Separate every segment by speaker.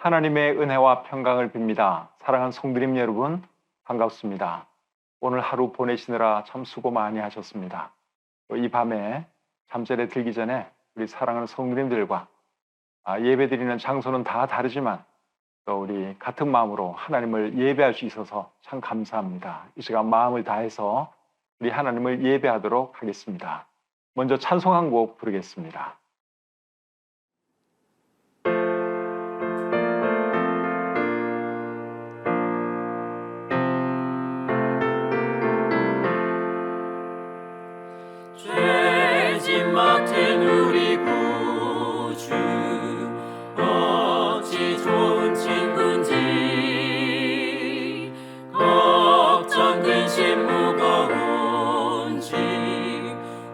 Speaker 1: 하나님의 은혜와 평강을 빕니다. 사랑하는 성도님 여러분, 반갑습니다. 오늘 하루 보내시느라 참 수고 많이 하셨습니다. 이 밤에 잠자리에 들기 전에 우리 사랑하는 성도님들과 예배드리는 장소는 다 다르지만 또 우리 같은 마음으로 하나님을 예배할 수 있어서 참 감사합니다. 이 시간 마음을 다해서 우리 하나님을 예배하도록 하겠습니다. 먼저 찬송 한 곡 부르겠습니다.
Speaker 2: 죄짐 맡은 우리 구주 어찌 좋은 친구인지 걱정 근심 무거운지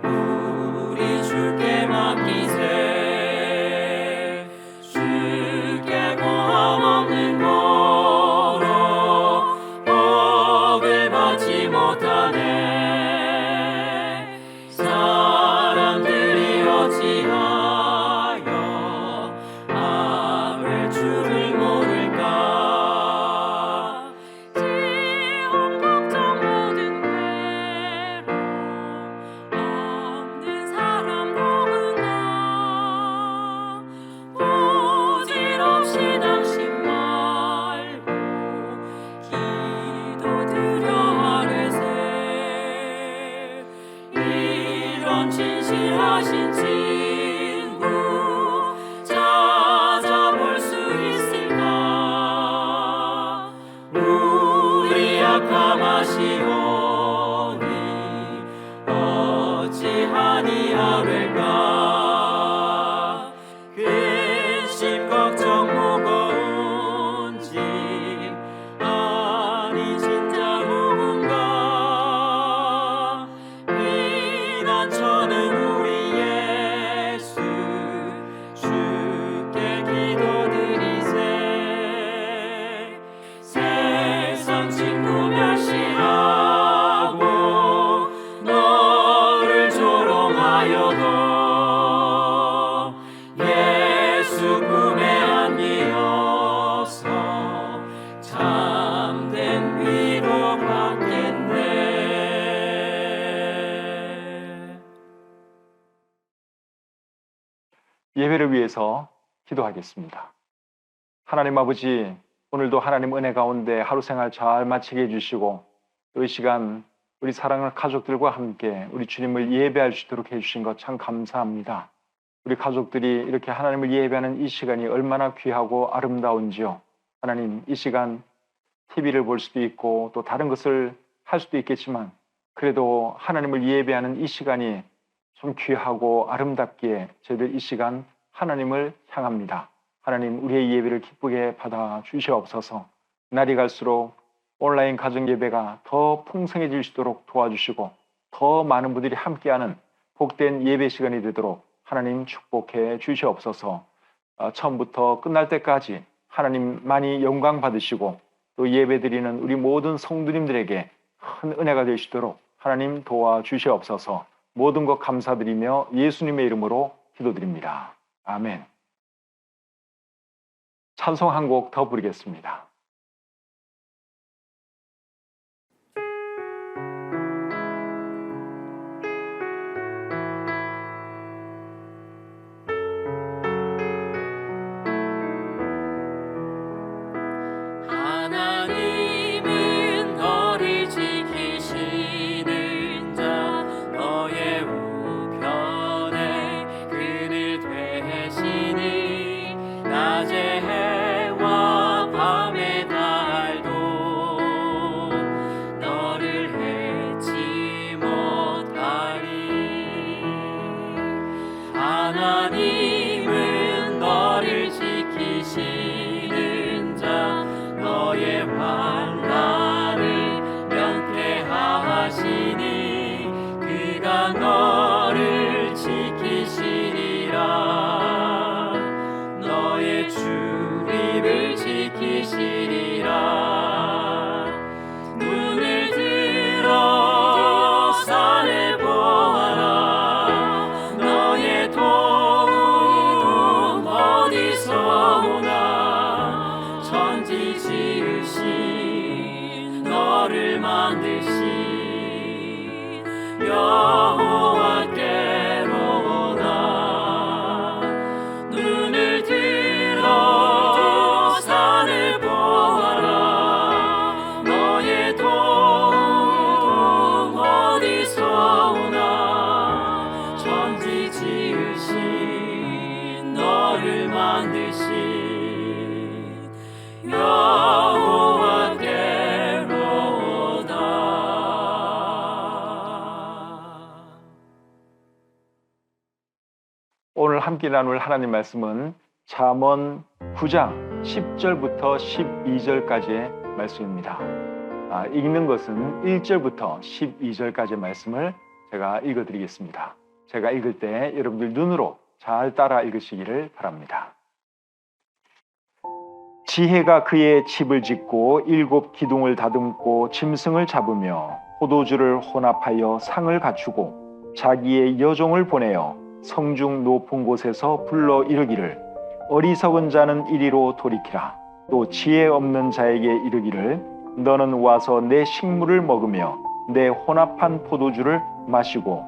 Speaker 2: 우리 주께 맡기세. 주께 고함 없는 거로 복을 받지 못하네. 사람들이 어찌하여 아벨 줄을 모를까. 지옥 걱정 모든 괴로움 없는 사람 누군가. 부질없이 당신 말고 기도드려 아뢰세. 이런 진실하신 친구 찾아볼 수 있을까. 우리 약함 아시오니 어찌하니 아뢰까. 근심 걱정 무거운 짐 아니 진짜 누군가. 피난처는 우리 예수 주께 기도드리세. 세상 친구 멸시하고 너를 조롱하여도 예수 품에 안기어서 참된 위로 받겠네.
Speaker 1: 예배를 위해서 기도하겠습니다. 하나님 아버지, 오늘도 하나님 은혜 가운데 하루 생활 잘 마치게 해주시고 또 이 시간 우리 사랑하는 가족들과 함께 우리 주님을 예배할 수 있도록 해주신 것 참 감사합니다. 우리 가족들이 이렇게 하나님을 예배하는 이 시간이 얼마나 귀하고 아름다운지요. 하나님, 이 시간 TV를 볼 수도 있고 또 다른 것을 할 수도 있겠지만 그래도 하나님을 예배하는 이 시간이 좀 귀하고 아름답기에 저희들 이 시간 하나님을 향합니다. 하나님, 우리의 예배를 기쁘게 받아 주시옵소서. 날이 갈수록 온라인 가정 예배가 더 풍성해질 수 있도록 도와주시고 더 많은 분들이 함께하는 복된 예배 시간이 되도록 하나님 축복해 주시옵소서. 처음부터 끝날 때까지 하나님 많이 영광 받으시고 또 예배 드리는 우리 모든 성도님들에게 큰 은혜가 되시도록 하나님 도와주시옵소서. 모든 것 감사드리며 예수님의 이름으로 기도드립니다. 아멘. 찬송 한 곡 더 부르겠습니다.
Speaker 2: 하나님은 너를 지키시는 자 너의 우편에 그늘 되시니 낮에 해와 밤에 너를 만드신 여호와께로다. 눈을 들어 산을 보아라. 너의 도움 어디서 오나. 천지 지으신 너를 만드신
Speaker 1: 오늘 함께 나눌 하나님 말씀은 잠언 9장 10절부터 12절까지의 말씀입니다. 읽는 것은 1절부터 12절까지의 말씀을 제가 읽어드리겠습니다. 제가 읽을 때 여러분들 눈으로 잘 따라 읽으시기를 바랍니다. 지혜가 그의 집을 짓고 7 기둥을 다듬고 짐승을 잡으며 포도주를 혼합하여 상을 갖추고 자기의 여종을 보내어 성중 높은 곳에서 불러 이르기를 어리석은 자는 이리로 돌이키라. 또 지혜 없는 자에게 이르기를 너는 와서 내 식물을 먹으며 내 혼합한 포도주를 마시고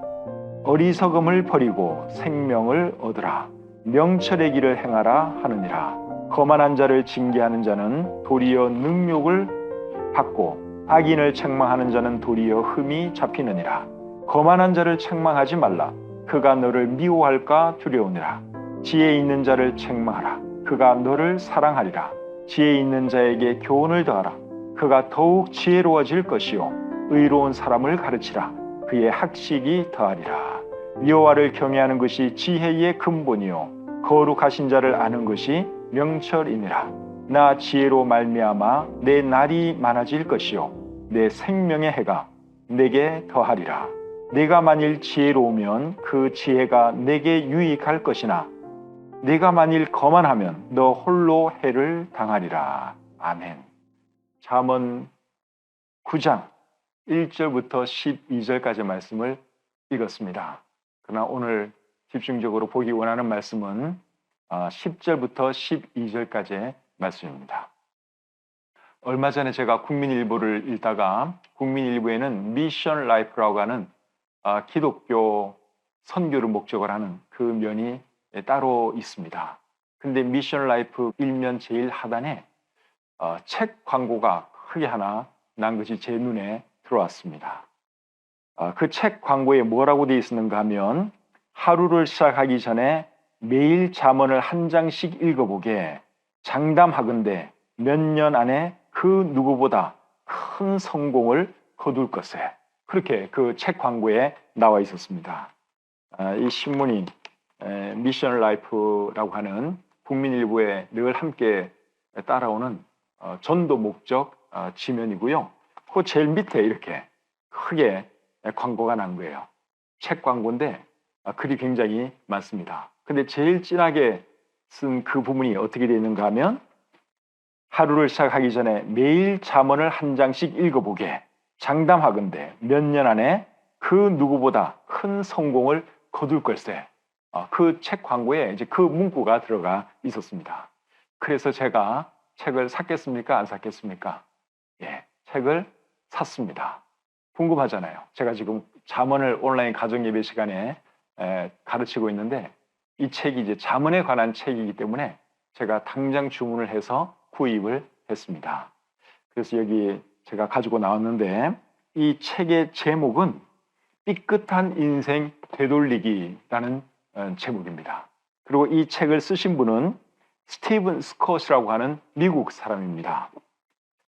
Speaker 1: 어리석음을 버리고 생명을 얻으라. 명철의 길을 행하라 하느니라. 거만한 자를 징계하는 자는 도리어 능욕을 받고 악인을 책망하는 자는 도리어 흠이 잡히느니라. 거만한 자를 책망하지 말라. 그가 너를 미워할까 두려우니라. 지혜 있는 자를 책망하라. 그가 너를 사랑하리라. 지혜 있는 자에게 교훈을 더하라. 그가 더욱 지혜로워질 것이요 의로운 사람을 가르치라. 그의 학식이 더하리라. 여호와를 경외하는 것이 지혜의 근본이요 거룩하신 자를 아는 것이 명철이니라. 나 지혜로 말미암아 내 날이 많아질 것이요 내 생명의 해가 내게 더하리라. 내가 만일 지혜로우면 그 지혜가 내게 유익할 것이나 내가 만일 거만하면 너 홀로 해를 당하리라. 아멘. 잠언 9장 1절부터 12절까지 말씀을 읽었습니다. 그러나 오늘 집중적으로 보기 원하는 말씀은 10절부터 12절까지의 말씀입니다. 얼마 전에 제가 국민일보를 읽다가 국민일보에는 미션 라이프라고 하는 기독교 선교를 목적으로 하는 그 면이 따로 있습니다. 근데 미션 라이프 일면 제일 하단에 책 광고가 크게 하나 난 것이 제 눈에 들어왔습니다. 그 책 광고에 뭐라고 되어 있었는가 하면 하루를 시작하기 전에 매일 잠언을 한 장씩 읽어보게 장담하건대 몇 년 안에 그 누구보다 큰 성공을 거둘 것에 그렇게 그 책 광고에 나와 있었습니다. 이 신문이 미션 라이프라고 하는 국민일보에 늘 함께 따라오는 전도 목적 지면이고요. 그 제일 밑에 이렇게 크게 광고가 난 거예요. 책 광고인데 글이 굉장히 많습니다. 근데 제일 진하게 쓴 그 부분이 어떻게 되어 있는가 하면 하루를 시작하기 전에 매일 잠언을 한 장씩 읽어보게 장담하건대 몇 년 안에 그 누구보다 큰 성공을 거둘 걸세. 그 책 광고에 이제 그 문구가 들어가 있었습니다. 그래서 제가 책을 샀겠습니까? 안 샀겠습니까? 예, 책을 샀습니다. 궁금하잖아요. 제가 지금 잠언을 온라인 가정 예배 시간에 가르치고 있는데 이 책이 이제 잠언에 관한 책이기 때문에 제가 당장 주문을 해서 구입을 했습니다. 그래서 여기 제가 가지고 나왔는데 이 책의 제목은 삐끗한 인생 되돌리기라는 제목입니다. 그리고 이 책을 쓰신 분은 스티븐 스콧이라고 하는 미국 사람입니다.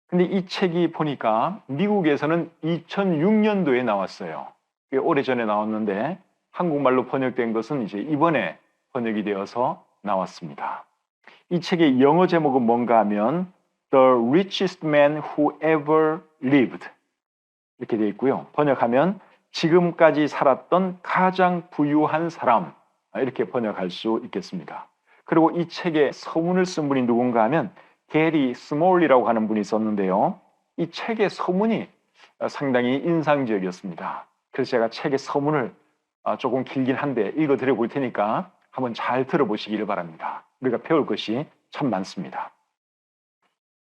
Speaker 1: 근데 이 책이 보니까 미국에서는 2006년도에 나왔어요. 꽤 오래전에 나왔는데 한국말로 번역된 것은 이제 이번에 번역이 되어서 나왔습니다. 이 책의 영어 제목은 뭔가 하면 The Richest Man Who Ever Lived 이렇게 되어 있고요. 번역하면 지금까지 살았던 가장 부유한 사람 이렇게 번역할 수 있겠습니다. 그리고 이 책에 서문을 쓴 분이 누군가 하면 게리 스몰리라고 하는 분이 썼는데요. 이 책의 서문이 상당히 인상적이었습니다. 그래서 제가 책의 서문을 조금 길긴 한데 읽어드려 볼 테니까 한번 잘 들어보시기를 바랍니다. 우리가 배울 것이 참 많습니다.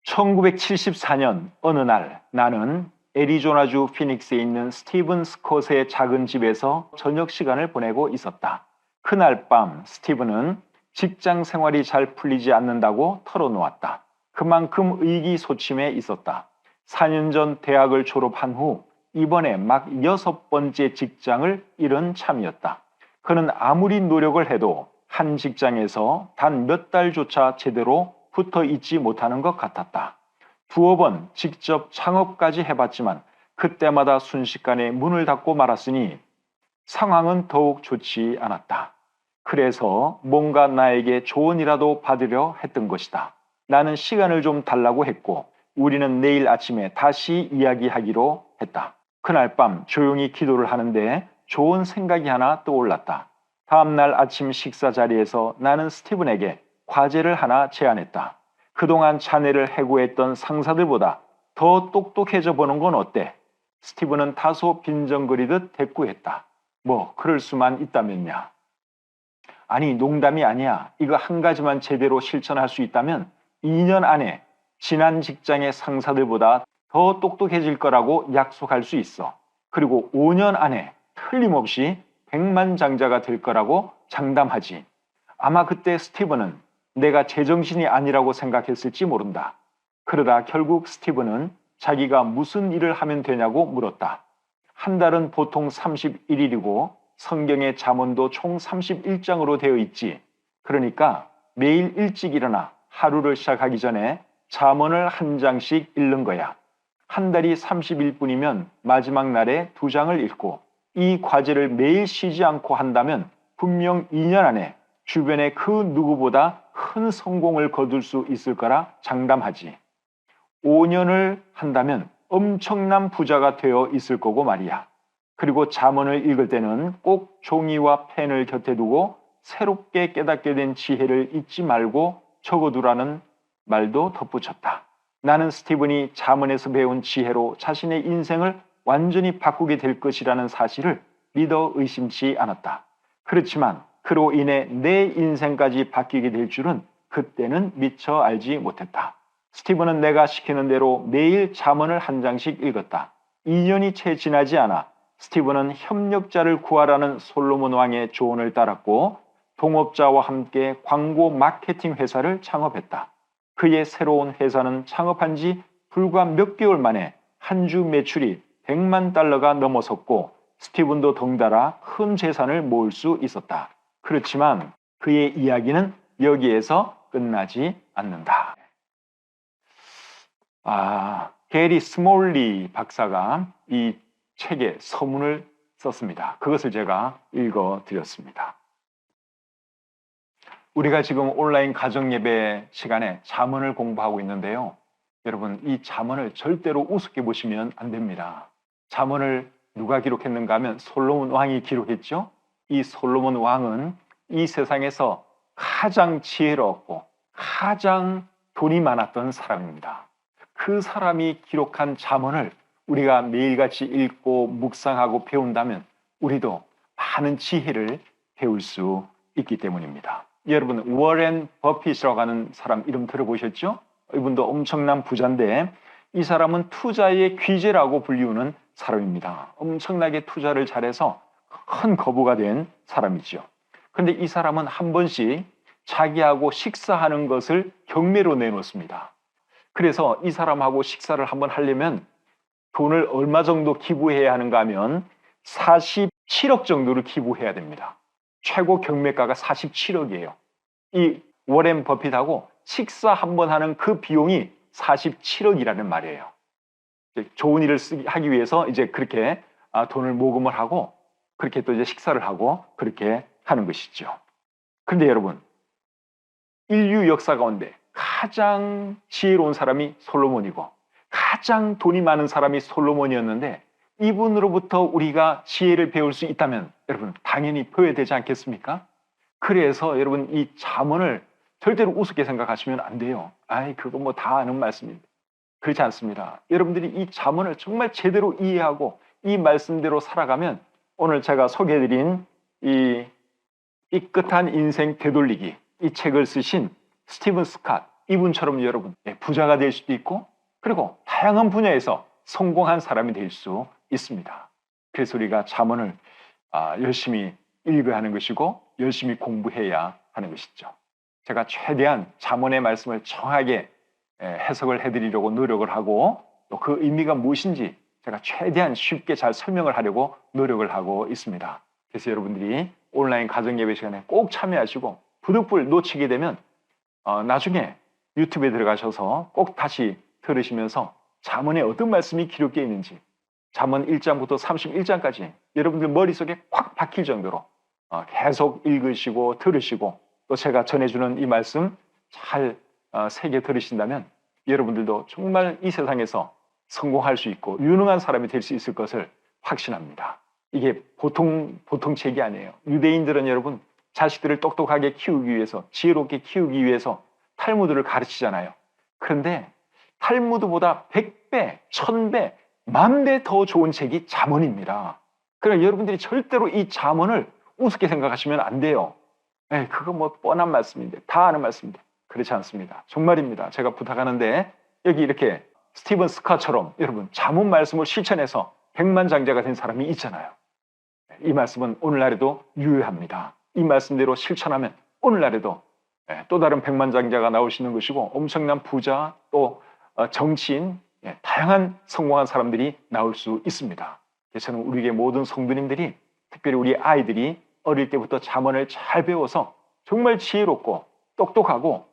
Speaker 1: 1974년 어느 날 나는 애리조나주 피닉스에 있는 스티븐 스콧의 작은 집에서 저녁 시간을 보내고 있었다. 그날 밤 스티븐은 직장 생활이 잘 풀리지 않는다고 털어놓았다. 그만큼 의기소침해 있었다. 4년 전 대학을 졸업한 후 이번에 막 6번째 직장을 잃은 참이었다. 그는 아무리 노력을 해도 한 직장에서 단 몇 달조차 제대로 붙어 있지 못하는 것 같았다. 두어 번 직접 창업까지 해봤지만 그때마다 순식간에 문을 닫고 말았으니 상황은 더욱 좋지 않았다. 그래서 뭔가 나에게 조언이라도 받으려 했던 것이다. 나는 시간을 좀 달라고 했고 우리는 내일 아침에 다시 이야기하기로 했다. 그날 밤 조용히 기도를 하는데 좋은 생각이 하나 떠올랐다. 다음날 아침 식사 자리에서 나는 스티븐에게 과제를 하나 제안했다. 그동안 자네를 해고했던 상사들보다 더 똑똑해져 보는 건 어때? 스티븐은 다소 빈정거리듯 대꾸했다. 뭐 그럴 수만 있다면야. 아니 농담이 아니야. 이거 한 가지만 제대로 실천할 수 있다면 2년 안에 지난 직장의 상사들보다 더 똑똑해질 거라고 약속할 수 있어. 그리고 5년 안에 틀림없이 백만장자가 될 거라고 장담하지. 아마 그때 스티븐은 내가 제정신이 아니라고 생각했을지 모른다. 그러다 결국 스티븐은 자기가 무슨 일을 하면 되냐고 물었다. 한 달은 보통 31일이고 성경의 잠언도 총 31장으로 되어 있지. 그러니까 매일 일찍 일어나 하루를 시작하기 전에 잠언을 한 장씩 읽는 거야. 한 달이 30일뿐이면 마지막 날에 2장을 읽고 이 과제를 매일 쉬지 않고 한다면 분명 2년 안에 주변의 그 누구보다 큰 성공을 거둘 수 있을 거라 장담하지. 5년을 한다면 엄청난 부자가 되어 있을 거고 말이야. 그리고 잠언을 읽을 때는 꼭 종이와 펜을 곁에 두고 새롭게 깨닫게 된 지혜를 잊지 말고 적어두라는 말도 덧붙였다. 나는 스티븐이 잠언에서 배운 지혜로 자신의 인생을 완전히 바꾸게 될 것이라는 사실을 믿어 의심치 않았다. 그렇지만 그로 인해 내 인생까지 바뀌게 될 줄은 그때는 미처 알지 못했다. 스티븐은 내가 시키는 대로 매일 잠언을 한 장씩 읽었다. 2년이 채 지나지 않아 스티븐은 협력자를 구하라는 솔로몬 왕의 조언을 따랐고 동업자와 함께 광고 마케팅 회사를 창업했다. 그의 새로운 회사는 창업한 지 불과 몇 개월 만에 한 주 매출이 100만 달러가 넘어섰고 스티븐도 덩달아 큰 재산을 모을 수 있었다. 그렇지만 그의 이야기는 여기에서 끝나지 않는다. 게리 스몰리 박사가 이 책에 서문을 썼습니다. 그것을 제가 읽어드렸습니다. 우리가 지금 온라인 가정예배 시간에 잠언을 공부하고 있는데요. 여러분, 이 잠언을 절대로 우습게 보시면 안 됩니다. 잠언을 누가 기록했는가 하면 솔로몬 왕이 기록했죠. 이 솔로몬 왕은 이 세상에서 가장 지혜로웠고 가장 돈이 많았던 사람입니다. 그 사람이 기록한 잠언을 우리가 매일같이 읽고 묵상하고 배운다면 우리도 많은 지혜를 배울 수 있기 때문입니다. 여러분, 워렌 버핏이라고 하는 사람 이름 들어보셨죠? 이분도 엄청난 부자인데 이 사람은 투자의 귀재라고 불리우는 사람입니다. 엄청나게 투자를 잘해서 큰 거부가 된 사람이죠. 그런데 이 사람은 한 번씩 자기하고 식사하는 것을 경매로 내놓습니다. 그래서 이 사람하고 식사를 한번 하려면 돈을 얼마 정도 기부해야 하는가 하면 47억 정도를 기부해야 됩니다. 최고 경매가가 47억이에요. 이 워렌 버핏하고 식사 한번 하는 그 비용이 47억이라는 말이에요. 좋은 일을 하기 위해서 이제 그렇게 돈을 모금을 하고 그렇게 또 이제 식사를 하고 그렇게 하는 것이죠. 그런데 여러분, 인류 역사 가운데 가장 지혜로운 사람이 솔로몬이고 가장 돈이 많은 사람이 솔로몬이었는데 이분으로부터 우리가 지혜를 배울 수 있다면 여러분 당연히 배워야 되지 않겠습니까? 그래서 여러분 이 잠언을 절대로 우습게 생각하시면 안 돼요. 그거 뭐 다 아는 말씀입니다. 그렇지 않습니다. 여러분들이 이 잠언을 정말 제대로 이해하고 이 말씀대로 살아가면 오늘 제가 소개해드린 이 삐끗한 인생 되돌리기 이 책을 쓰신 스티븐 스캇 이분처럼 여러분 부자가 될 수도 있고 그리고 다양한 분야에서 성공한 사람이 될 수 있습니다. 그래서 우리가 잠언을 열심히 읽어야 하는 것이고 열심히 공부해야 하는 것이죠. 제가 최대한 잠언의 말씀을 정확하게 해석을 해드리려고 노력을 하고 또 그 의미가 무엇인지 제가 최대한 쉽게 잘 설명을 하려고 노력을 하고 있습니다. 그래서 여러분들이 온라인 가정예배 시간에 꼭 참여하시고 부득불 놓치게 되면 나중에 유튜브에 들어가셔서 꼭 다시 들으시면서 잠언에 어떤 말씀이 기록되어 있는지 잠언 1장부터 31장까지 여러분들 머릿속에 꽉 박힐 정도로 계속 읽으시고 들으시고 또 제가 전해주는 이 말씀 잘 새겨 들으신다면 여러분들도 정말 이 세상에서 성공할 수 있고 유능한 사람이 될 수 있을 것을 확신합니다. 이게 보통 책이 아니에요. 유대인들은 여러분 자식들을 똑똑하게 키우기 위해서 지혜롭게 키우기 위해서 탈무드를 가르치잖아요. 그런데 탈무드보다 100배, 1000배, 10,000배 더 좋은 책이 잠언입니다. 그러니까 여러분들이 절대로 이 잠언을 우습게 생각하시면 안 돼요. 그거 뭐 뻔한 말씀인데, 다 아는 말씀인데. 그렇지 않습니다. 정말입니다. 제가 부탁하는데 여기 이렇게 스티븐 스카처럼 여러분 잠언 말씀을 실천해서 백만장자가 된 사람이 있잖아요. 이 말씀은 오늘날에도 유효합니다. 이 말씀대로 실천하면 오늘날에도 또 다른 백만장자가 나올 수 있는 것이고 엄청난 부자 또 정치인 다양한 성공한 사람들이 나올 수 있습니다. 그래서 저는 우리의 모든 성도님들이 특별히 우리 아이들이 어릴 때부터 잠언을 잘 배워서 정말 지혜롭고 똑똑하고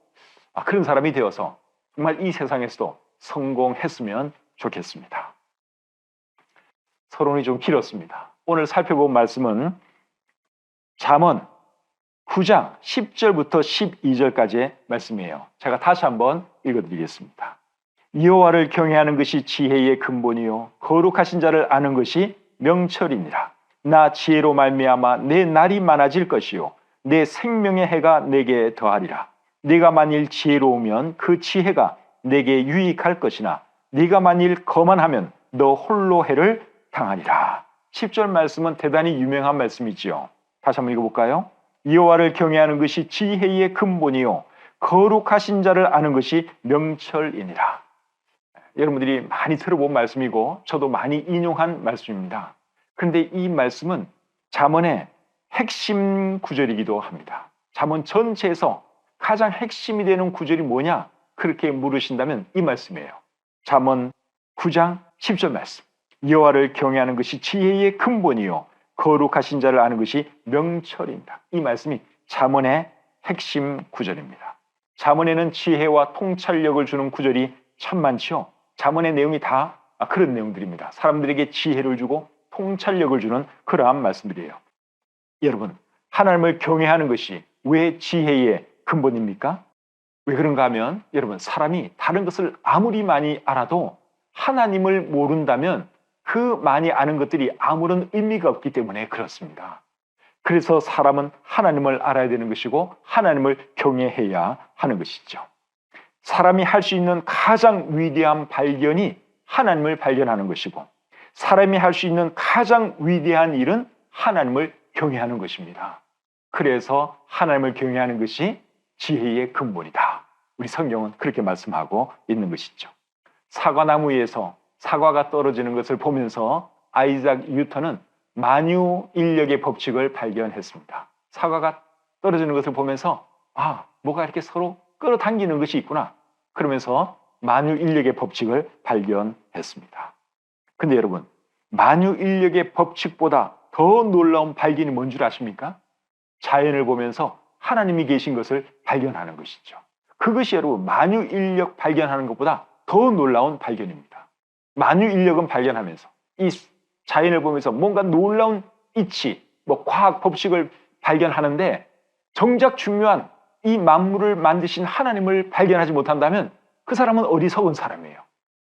Speaker 1: 그런 사람이 되어서 정말 이 세상에서도 성공했으면 좋겠습니다. 서론이 좀 길었습니다. 오늘 살펴본 말씀은 잠언 9장 10절부터 12절까지의 말씀이에요. 제가 다시 한번 읽어드리겠습니다. 여호와를 경외하는 것이 지혜의 근본이요 거룩하신 자를 아는 것이 명철이니라. 나 지혜로 말미암아 내 날이 많아질 것이요 내 생명의 해가 내게 더하리라. 네가 만일 지혜로우면 그 지혜가 내게 유익할 것이나 네가 만일 거만하면 너 홀로 해를 당하리라. 10절 말씀은 대단히 유명한 말씀이지요. 다시 한번 읽어볼까요? 여호와를 경외하는 것이 지혜의 근본이요 거룩하신 자를 아는 것이 명철이니라. 여러분들이 많이 들어본 말씀이고 저도 많이 인용한 말씀입니다. 그런데 이 말씀은 잠언의 핵심 구절이기도 합니다. 잠언 전체에서 가장 핵심이 되는 구절이 뭐냐? 그렇게 물으신다면 이 말씀이에요. 잠언 9장 10절 말씀. 여호와를 경외하는 것이 지혜의 근본이요 거룩하신 자를 아는 것이 명철입니다. 이 말씀이 잠언의 핵심 구절입니다. 잠언에는 지혜와 통찰력을 주는 구절이 참 많지요. 잠언의 내용이 다 그런 내용들입니다. 사람들에게 지혜를 주고 통찰력을 주는 그러한 말씀들이에요. 여러분, 하나님을 경외하는 것이 왜 지혜의 근본입니까? 왜 그런가 하면 여러분 사람이 다른 것을 아무리 많이 알아도 하나님을 모른다면 그 많이 아는 것들이 아무런 의미가 없기 때문에 그렇습니다. 그래서 사람은 하나님을 알아야 되는 것이고 하나님을 경외해야 하는 것이죠. 사람이 할 수 있는 가장 위대한 발견이 하나님을 발견하는 것이고 사람이 할 수 있는 가장 위대한 일은 하나님을 경외하는 것입니다. 그래서 하나님을 경외하는 것이 지혜의 근본이다. 우리 성경은 그렇게 말씀하고 있는 것이죠. 사과나무 위에서 사과가 떨어지는 것을 보면서 아이작 뉴턴은 만유인력의 법칙을 발견했습니다. 사과가 떨어지는 것을 보면서 뭐가 이렇게 서로 끌어당기는 것이 있구나. 그러면서 만유인력의 법칙을 발견했습니다. 근데 여러분, 만유인력의 법칙보다 더 놀라운 발견이 뭔 줄 아십니까? 자연을 보면서 하나님이 계신 것을 발견하는 것이죠. 그것이 여러분 만유인력 발견하는 것보다 더 놀라운 발견입니다. 만유인력은 발견하면서 이 자연을 보면서 뭔가 놀라운 이치, 과학 법칙을 발견하는데 정작 중요한 이 만물을 만드신 하나님을 발견하지 못한다면 그 사람은 어리석은 사람이에요.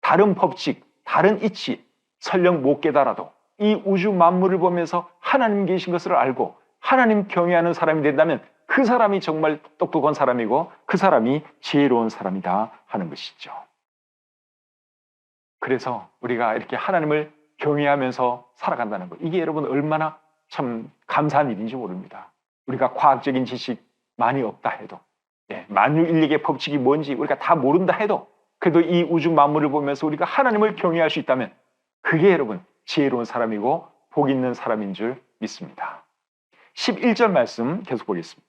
Speaker 1: 다른 법칙, 다른 이치 설령 못 깨달아도 이 우주 만물을 보면서 하나님 계신 것을 알고 하나님 경외하는 사람이 된다면 그 사람이 정말 똑똑한 사람이고 그 사람이 지혜로운 사람이다 하는 것이죠. 그래서 우리가 이렇게 하나님을 경외하면서 살아간다는 것, 이게 여러분 얼마나 참 감사한 일인지 모릅니다. 우리가 과학적인 지식 많이 없다 해도 만유인력의 법칙이 뭔지 우리가 다 모른다 해도 그래도 이 우주 만물을 보면서 우리가 하나님을 경외할 수 있다면 그게 여러분 지혜로운 사람이고 복 있는 사람인 줄 믿습니다. 11절 말씀 계속 보겠습니다.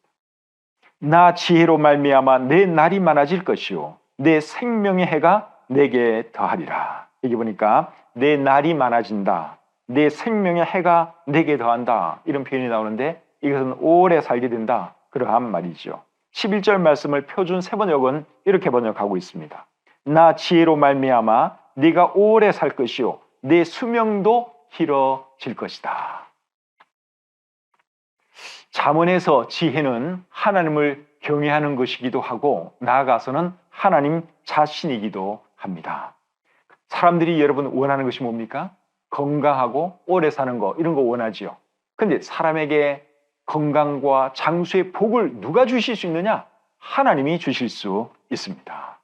Speaker 1: 나 지혜로 말미암아 내 날이 많아질 것이요 내 생명의 해가 내게 더하리라. 여기 보니까 내 날이 많아진다, 내 생명의 해가 내게 더한다, 이런 표현이 나오는데 이것은 오래 살게 된다, 그러한 말이죠. 11절 말씀을 표준 세번역은 이렇게 번역하고 있습니다. 나 지혜로 말미암아 네가 오래 살 것이요 내 수명도 길어질 것이다. 잠언에서 지혜는 하나님을 경외하는 것이기도 하고 나아가서는 하나님 자신이기도 합니다. 사람들이 여러분 원하는 것이 뭡니까? 건강하고 오래 사는 거, 이런 거 원하지요. 근데 사람에게 건강과 장수의 복을 누가 주실 수 있느냐? 하나님이 주실 수 있습니다.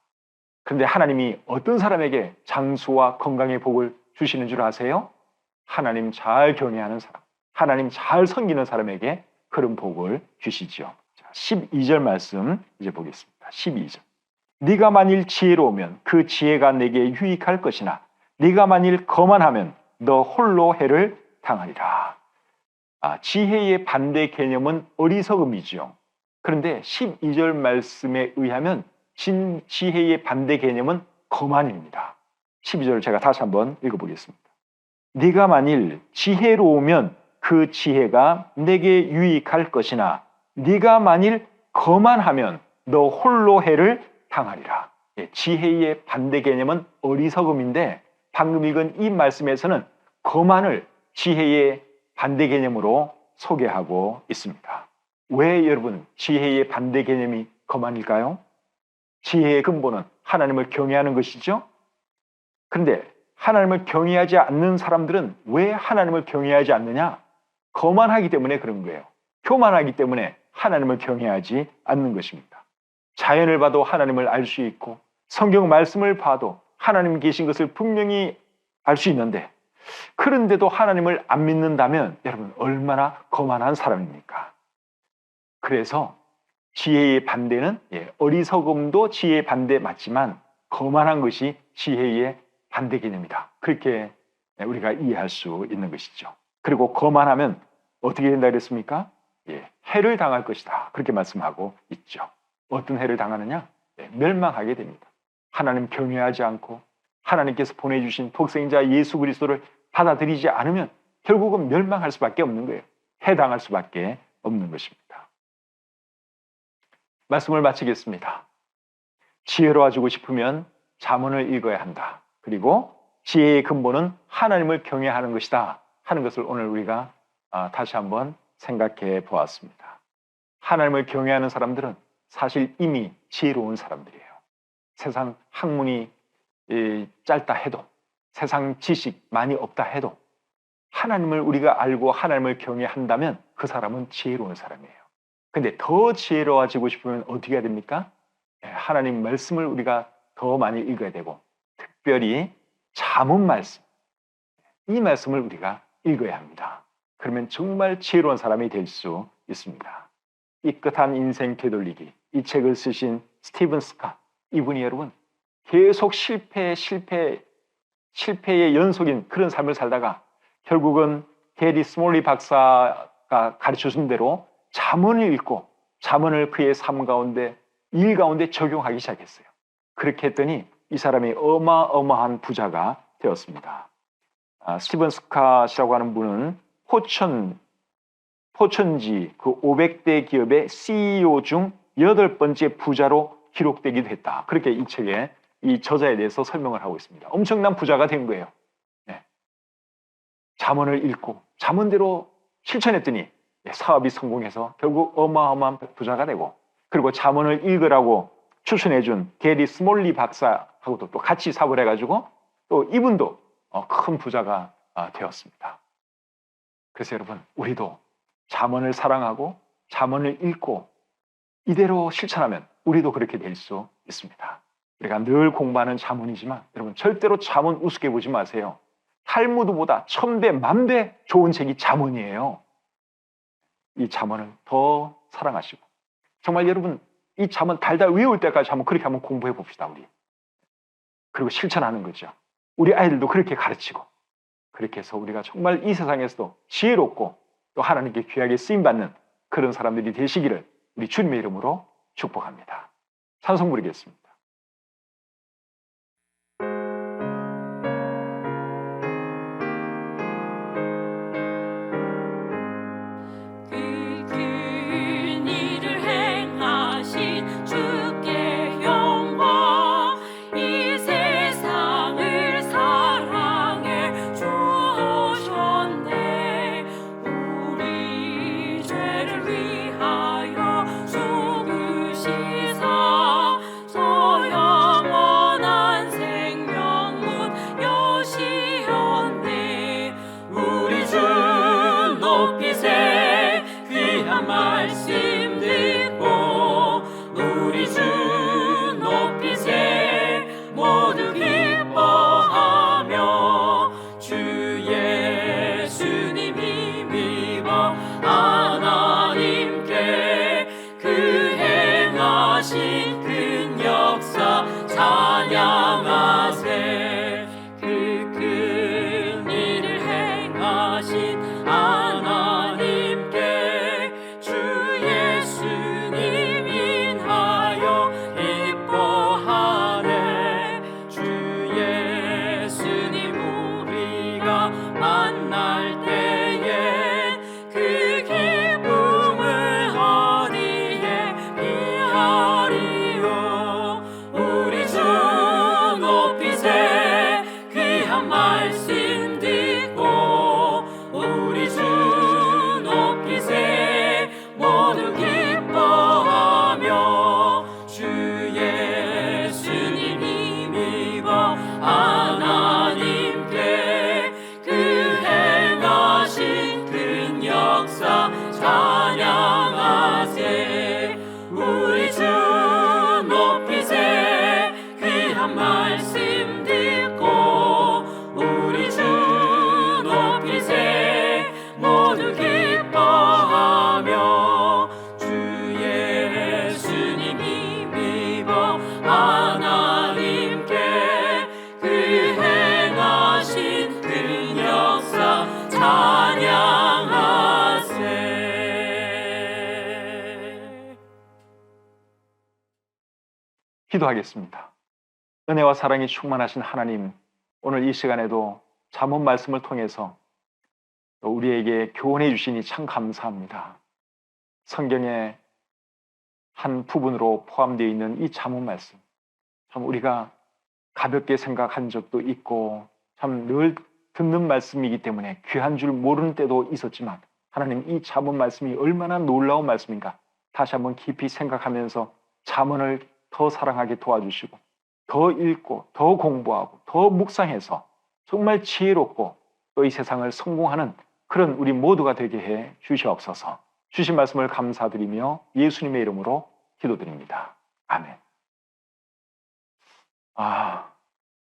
Speaker 1: 그런데 하나님이 어떤 사람에게 장수와 건강의 복을 주시는 줄 아세요? 하나님 잘 경외하는 사람, 하나님 잘 섬기는 사람에게 그런 복을 주시죠. 12절 말씀 이제 보겠습니다. 12절. 네가 만일 지혜로우면 그 지혜가 내게 유익할 것이나 네가 만일 거만하면 너 홀로 해를 당하리라. 지혜의 반대 개념은 어리석음이죠. 그런데 12절 말씀에 의하면 지혜의 반대 개념은 거만입니다. 12절을 제가 다시 한번 읽어보겠습니다. 네가 만일 지혜로우면 그 지혜가 내게 유익할 것이나 네가 만일 거만하면 너 홀로 해를 당하리라. 지혜의 반대 개념은 어리석음인데 방금 읽은 이 말씀에서는 거만을 지혜의 반대 개념으로 소개하고 있습니다. 왜 여러분 지혜의 반대 개념이 거만일까요? 지혜의 근본은 하나님을 경외하는 것이죠. 그런데 하나님을 경외하지 않는 사람들은 왜 하나님을 경외하지 않느냐? 거만하기 때문에 그런 거예요. 교만하기 때문에 하나님을 경외하지 않는 것입니다. 자연을 봐도 하나님을 알 수 있고 성경 말씀을 봐도 하나님 계신 것을 분명히 알 수 있는데 그런데도 하나님을 안 믿는다면 여러분 얼마나 거만한 사람입니까? 그래서 지혜의 반대는 어리석음도 지혜의 반대 맞지만 거만한 것이 지혜의 반대 개념이다. 그렇게 우리가 이해할 수 있는 것이죠. 그리고 거만하면 어떻게 된다 그랬습니까? 해를 당할 것이다. 그렇게 말씀하고 있죠. 어떤 해를 당하느냐? 멸망하게 됩니다. 하나님 경외하지 않고 하나님께서 보내주신 독생자 예수 그리스도를 받아들이지 않으면 결국은 멸망할 수밖에 없는 거예요. 해당할 수밖에 없는 것입니다. 말씀을 마치겠습니다. 지혜로워지고 싶으면 잠언을 읽어야 한다. 그리고 지혜의 근본은 하나님을 경외하는 것이다 하는 것을 오늘 우리가 다시 한번 생각해 보았습니다. 하나님을 경외하는 사람들은 사실 이미 지혜로운 사람들이에요. 세상 학문이 짧다 해도 세상 지식 많이 없다 해도 하나님을 우리가 알고 하나님을 경외한다면 그 사람은 지혜로운 사람이에요. 근데 더 지혜로워지고 싶으면 어떻게 해야 됩니까? 하나님 말씀을 우리가 더 많이 읽어야 되고 특별히 잠언 말씀, 이 말씀을 우리가 읽어야 합니다. 그러면 정말 지혜로운 사람이 될 수 있습니다. 이 끝한 인생 되돌리기, 이 책을 쓰신 스티븐 스캇, 이분이 여러분 계속 실패의 연속인 그런 삶을 살다가 결국은 게리 스몰리 박사가 가르쳐준 대로 잠언을 읽고 잠언을 그의 삶 가운데 일 가운데 적용하기 시작했어요. 그렇게 했더니 이 사람이 어마어마한 부자가 되었습니다. 스티븐 스캇이라고 하는 분은 포천지 그 500대 기업의 CEO 중 8번째 부자로 기록되기도 했다. 그렇게 이 책에 이 저자에 대해서 설명을 하고 있습니다. 엄청난 부자가 된 거예요. 잠언을 읽고 잠언대로 실천했더니 사업이 성공해서 결국 어마어마한 부자가 되고, 그리고 잠언을 읽으라고 추천해준 게리 스몰리 박사하고도 또 같이 사업을 해가지고 또 이분도 큰 부자가 되었습니다. 그래서 여러분 우리도 잠언을 사랑하고 잠언을 읽고 이대로 실천하면 우리도 그렇게 될 수 있습니다. 우리가 늘 공부하는 잠언이지만 여러분 절대로 잠언 우습게 보지 마세요. 탈무드보다 1000배, 10,000배 좋은 책이 잠언이에요. 이 잠언을 더 사랑하시고 정말 여러분 이 잠언 달달 외울 때까지 한번 그렇게 한번 공부해 봅시다. 우리 그리고 실천하는 거죠. 우리 아이들도 그렇게 가르치고, 그렇게 해서 우리가 정말 이 세상에서도 지혜롭고 또 하나님께 귀하게 쓰임받는 그런 사람들이 되시기를 우리 주님의 이름으로 축복합니다. 찬송 부르겠습니다.
Speaker 2: 큰 일을 행하신 주께 영광, 이 세상을 사랑해 주셨네. 우리 죄를 위하여 죽으시사 저 영원한 생명문 여시었네. 우리 주 높이세 귀한 말씀 듣고, 우리 주 높이세 모두 기뻐하며 주 예수님 힘입어 하나님께 그 행하신 큰 역사 찬양하세. 그 큰 일을 행하신 하나님께 주 예수님 인하여 기뻐하네. 주 예수님 우리가 만날 때에 그 기쁨을 어디에 비하리요. 우리 주 높이세 귀한 말씀 듣고, 우리 주 높이세 모두 기뻐하며 주 예수님 힘입어 하나님께 그 행하신 큰 역사 찬양하세. 우리 주 높이세 귀한 말씀 듣고, 우리 주 높이세 모두 기뻐하며 주 예수님 힘입어 하나님께 그 행하신 큰 역사 찬양하세.
Speaker 1: 기도하겠습니다. 은혜와 사랑이 충만하신 하나님, 오늘 이 시간에도 잠언 말씀을 통해서 또 우리에게 교훈해 주시니 참 감사합니다. 성경의 한 부분으로 포함되어 있는 이 잠언 말씀, 참 우리가 가볍게 생각한 적도 있고 참 늘 듣는 말씀이기 때문에 귀한 줄 모르는 때도 있었지만, 하나님 이 잠언 말씀이 얼마나 놀라운 말씀인가 다시 한번 깊이 생각하면서 잠언을 더 사랑하게 도와주시고, 더 읽고 더 공부하고 더 묵상해서 정말 지혜롭고 또 이 세상을 성공하는 그런 우리 모두가 되게 해 주시옵소서. 주신 말씀을 감사드리며 예수님의 이름으로 기도드립니다. 아멘.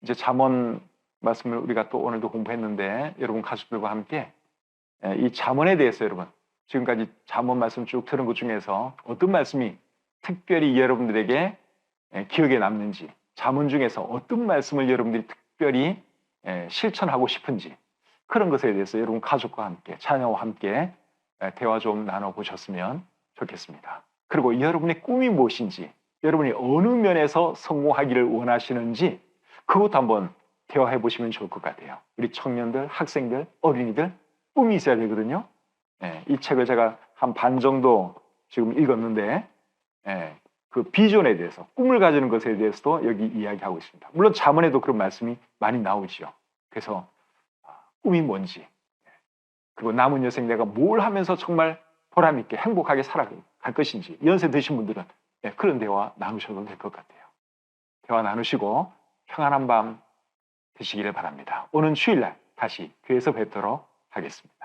Speaker 1: 이제 잠언 말씀을 우리가 또 오늘도 공부했는데, 여러분 가족들과 함께 이 잠언에 대해서 여러분 지금까지 잠언 말씀 쭉 들은 것 중에서 어떤 말씀이 특별히 여러분들에게 기억에 남는지, 잠언 중에서 어떤 말씀을 여러분들이 특별히 실천하고 싶은지, 그런 것에 대해서 여러분 가족과 함께 자녀와 함께 대화 좀 나눠보셨으면 좋겠습니다. 그리고 여러분의 꿈이 무엇인지, 여러분이 어느 면에서 성공하기를 원하시는지 그것도 한번 대화해 보시면 좋을 것 같아요. 우리 청년들, 학생들, 어린이들 꿈이 있어야 되거든요. 이 책을 제가 한 반 정도 지금 읽었는데 그 비전에 대해서, 꿈을 가지는 것에 대해서도 여기 이야기하고 있습니다. 물론 잠언에도 그런 말씀이 많이 나오죠. 그래서 꿈이 뭔지, 그리고 남은 여생 내가 뭘 하면서 정말 보람 있게 행복하게 살아갈 것인지, 연세 드신 분들은 그런 대화 나누셔도 될 것 같아요. 대화 나누시고 평안한 밤 되시기를 바랍니다. 오는 주일날 다시 교회에서 뵙도록 하겠습니다.